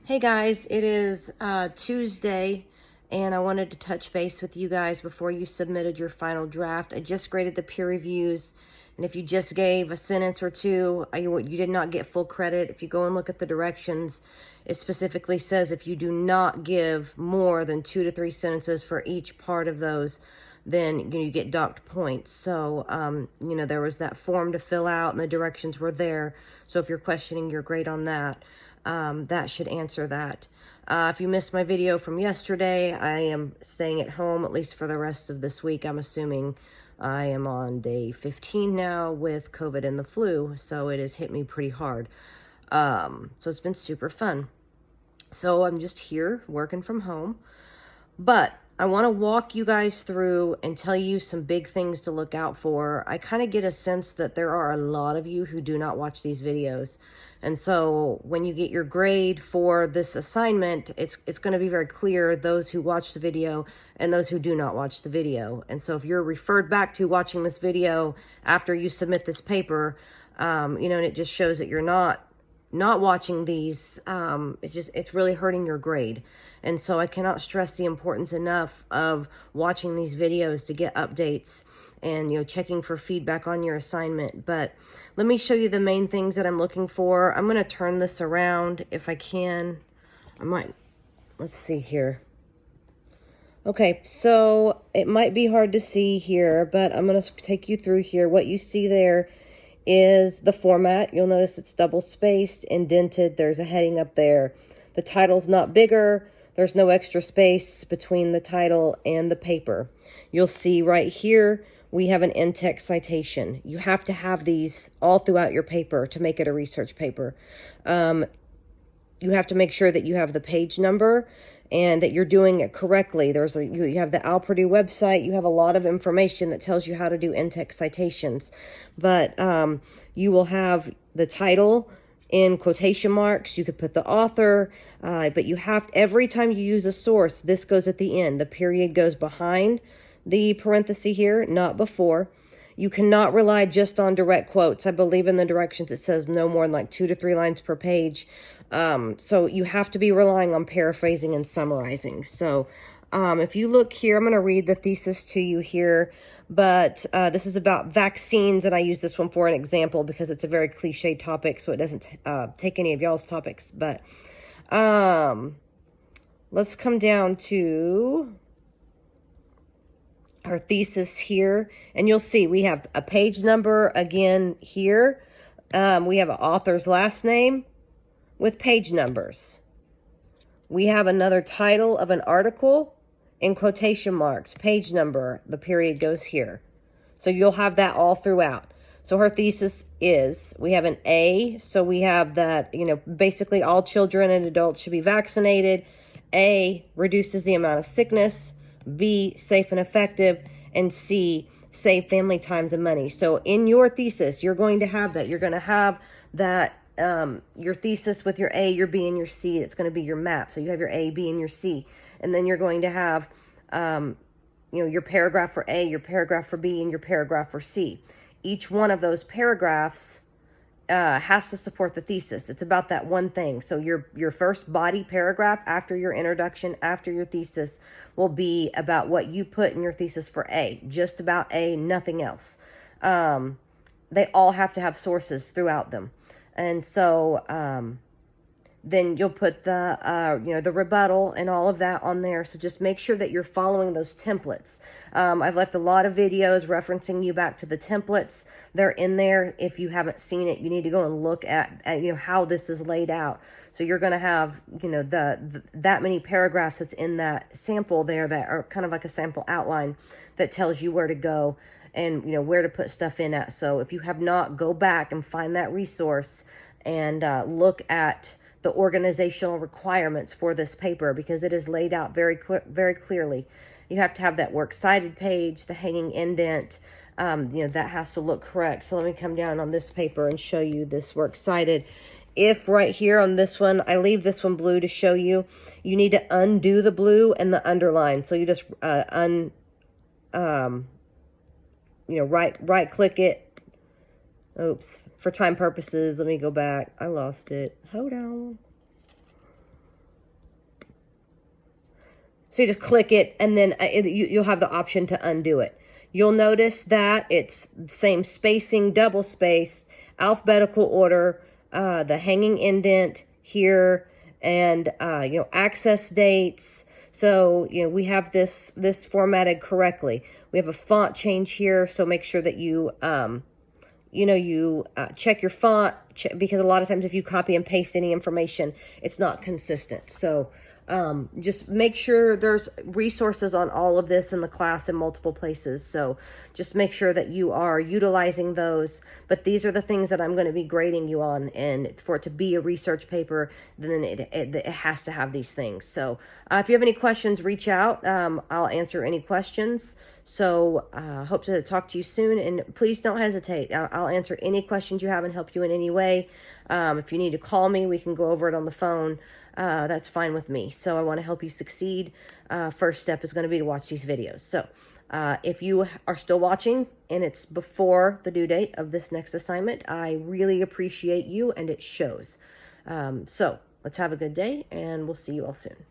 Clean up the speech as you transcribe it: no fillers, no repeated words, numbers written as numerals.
Hey guys, it is Tuesday, and I wanted to touch base with you guys before you submitted your final draft. I just graded the peer reviews, and if you just gave a sentence or two, you did not get full credit. If you go and look at the directions, it specifically says if you do not give more than 2 to 3 sentences for each part of those, then you get docked points. So, there was that form to fill out, and the directions were there. So if you're questioning your grade on that, that should answer that. If you missed my video from yesterday, I am staying at home at least for the rest of this week. I'm assuming I am on day 15 now with COVID and the flu, so it has hit me pretty hard. So it's been super fun. So I'm just here working from home. But I want to walk you guys through and tell you some big things to look out for. I kind of get a sense that there are a lot of you who do not watch these videos. And so when you get your grade for this assignment, it's going to be very clear those who watch the video and those who do not watch the video. And so if you're referred back to watching this video after you submit this paper, and it just shows that you're not watching these, it's really hurting your grade. And so I cannot stress the importance enough of watching these videos to get updates and checking for feedback on your assignment. But let me show you the main things that I'm looking for. I'm going to turn this around if I can. Let's see here. Okay, so it might be hard to see here, but I'm going to take you through here. What you see there is the format. You'll notice it's double spaced, indented. There's a heading up there. The title's not bigger. There's no extra space between the title and the paper. You'll see right here, we have an in-text citation. You have to have these all throughout your paper to make it a research paper. You have to make sure that you have the page number and that you're doing it correctly. You have the Al Purdue website. You have a lot of information that tells you how to do in-text citations. But you will have the title in quotation marks. You could put the author, but every time you use a source, this goes at the end. The period goes behind the parenthesis here, not before. You cannot rely just on direct quotes. I believe in the directions it says no more than like 2 to 3 lines per page. So you have to be relying on paraphrasing and summarizing. So if you look here, I'm going to read the thesis to you here. But this is about vaccines, and I use this one for an example because it's a very cliche topic, so it doesn't take any of y'all's topics. But let's come down to our thesis here, and you'll see we have a page number again here. We have an author's last name with page numbers. We have another title of an article in quotation marks, page number, the period goes here. So you'll have that all throughout. So her thesis is, we have an A, so we have that, basically all children and adults should be vaccinated. A, reduces the amount of sickness. B, safe and effective. And C, save family times and money. So in your thesis, you're going to have that. You're going to have that, your thesis with your A, your B, and your C. It's going to be your map. So you have your A, B, and your C. And then you're going to have, your paragraph for A, your paragraph for B, and your paragraph for C. Each one of those paragraphs has to support the thesis. It's about that one thing. So your first body paragraph after your introduction, after your thesis, will be about what you put in your thesis for A. Just about A, nothing else. They all have to have sources throughout them. And so then you'll put the rebuttal and all of that on there. So just make sure that you're following those templates. I've left a lot of videos referencing you back to the templates. They're in there. If you haven't seen it, you need to go and look at how this is laid out. So you're going to have, that many paragraphs that's in that sample there that are kind of like a sample outline that tells you where to go and, where to put stuff in at. So if you have not, go back and find that resource and look at the organizational requirements for this paper, because it is laid out very clearly. You have to have that works cited page, the hanging indent, that has to look correct. So let me come down on this paper and show you this works cited. If right here on this one, I leave this one blue to show you, you need to undo the blue and the underline. So you just right click it. Oops, for time purposes, let me go back. I lost it. Hold on. So you just click it, and then you'll have the option to undo it. You'll notice that it's same spacing, double spaced, alphabetical order, the hanging indent here, and access dates. So we have this formatted correctly. We have a font change here, so make sure that you check your font, because a lot of times if you copy and paste any information, it's not consistent. So just make sure there's resources on all of this in the class in multiple places. So just make sure that you are utilizing those. But these are the things that I'm going to be grading you on. And for it to be a research paper, then it has to have these things. So if you have any questions, reach out. I'll answer any questions. So hope to talk to you soon. And please don't hesitate. I'll answer any questions you have and help you in any way. If you need to call me, we can go over it on the phone. That's fine with me. So I want to help you succeed. First step is going to be to watch these videos. So if you are still watching and it's before the due date of this next assignment, I really appreciate you, and it shows. So let's have a good day, and we'll see you all soon.